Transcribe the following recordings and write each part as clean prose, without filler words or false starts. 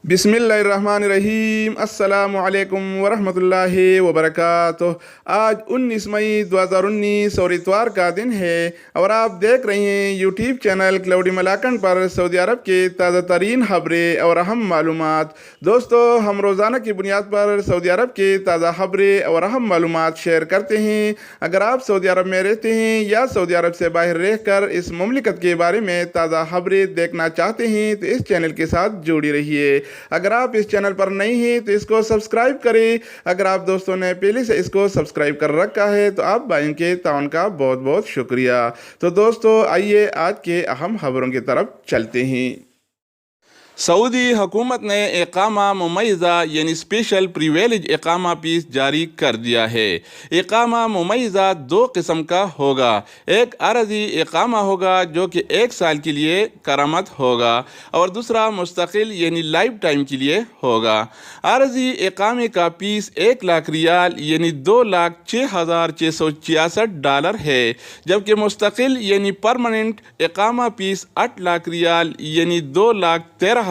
बिस्मिल्लाहिर्रहमानिर्रहीम अस्सलामु अलैकुम वरहमतुल्लाहि वबरकातुह। आज 19 मई 2019 और इतवार का दिन है और आप देख रहे हैं यूट्यूब चैनल क्लाउडी मलाकन पर सऊदी अरब के ताज़ा तरीन खबरें और अहम मालूमात। दोस्तों, हम रोज़ाना की बुनियाद पर सऊदी अरब के ताज़ा खबरें और अहम मालूमात शेयर करते हैं। अगर आप सऊदी अरब में रहते हैं या सऊदी अरब से बाहर रहकर इस मुमलिकत के बारे में ताज़ा खबरें देखना चाहते हैं तो इस चैनल के साथ जुड़ी रहिए। अगर आप इस चैनल पर नए हैं तो इसको सब्सक्राइब करें। अगर आप दोस्तों ने पहले से इसको सब्सक्राइब कर रखा है तो आप भाइयों के ताउन का बहुत बहुत शुक्रिया। तो दोस्तों, आइए आज के अहम खबरों की तरफ चलते हैं। सऊदी हुकूमत ने इकामा मुमय्यज़ा यानी स्पेशल प्रिविलेज इकामा पीस जारी कर दिया है। इकामा मुमय्यज़ा दो किस्म का होगा। एक अरजी इकामा होगा जो कि 1 साल के लिए करामत होगा और दूसरा मुस्तकिल यानी लाइफ टाइम के लिए होगा। अरजी इकामे का पीस 1 लाख रियाल यानी $2,06,666 है, जबकि मुस्तकिल यानी परमानेंट इकामा पीस 8 लाख रियाल यानी $2,13,333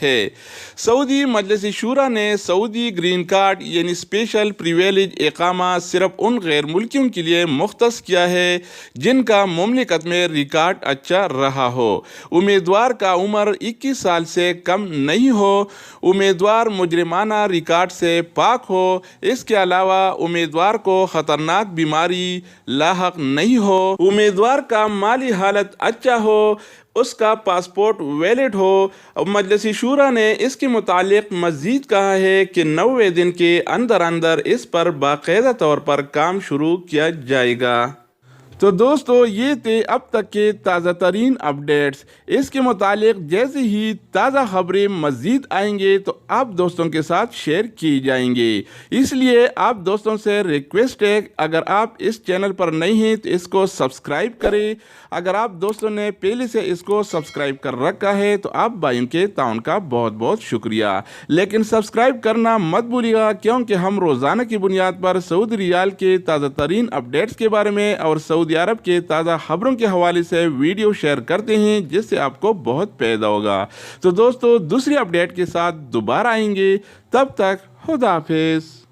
है। सऊदी मजलिस शूरा ने सऊदी ग्रीन कार्ड यानी स्पेशल प्रिविलेज इकामा सिर्फ उन गैर मुल्कियों के लिए मुख्तस किया है जिनका मुमलिकत में रिकॉर्ड अच्छा रहा हो, उम्मीदवार का उम्र 21 साल से कम नहीं हो, उम्मीदवार मुजरिमाना रिकॉर्ड से पाक हो, इसके अलावा उम्मीदवार को ख़तरनाक बीमारी लाहक नहीं हो, उम्मीदवार का माली हालत अच्छा हो, उसका पासपोर्ट वैलिड हो। मजलिस शूरा ने इसके मुतालिक मज़ीद कहा है कि 90 दिन के अंदर अंदर इस पर बाकायदा तौर पर काम शुरू किया जाएगा। तो दोस्तों, ये थे अब तक के ताज़ा तरीन अपडेट्स। इसके मुतालिक जैसे ही ताज़ा खबरें मज़ीद आएंगे तो आप दोस्तों के साथ शेयर की जाएंगे। इसलिए आप दोस्तों से रिक्वेस्ट है, अगर आप इस चैनल पर नए हैं तो इसको सब्सक्राइब करें। अगर आप दोस्तों ने पहले से इसको सब्सक्राइब कर रखा है तो आप भाइयों के ताउन का बहुत बहुत शुक्रिया, लेकिन सब्सक्राइब करना मत भूलिएगा, क्योंकि हम रोज़ाना की बुनियाद पर सऊदी रियाल के ताज़ा तरीन अपडेट्स के बारे में और सऊदी अरब के ताज़ा खबरों के हवाले से वीडियो शेयर करते हैं, जिससे आपको बहुत फायदा होगा। तो दोस्तों, दूसरी अपडेट के साथ दोबारा आएंगे, तब तक खुदा हाफिज़।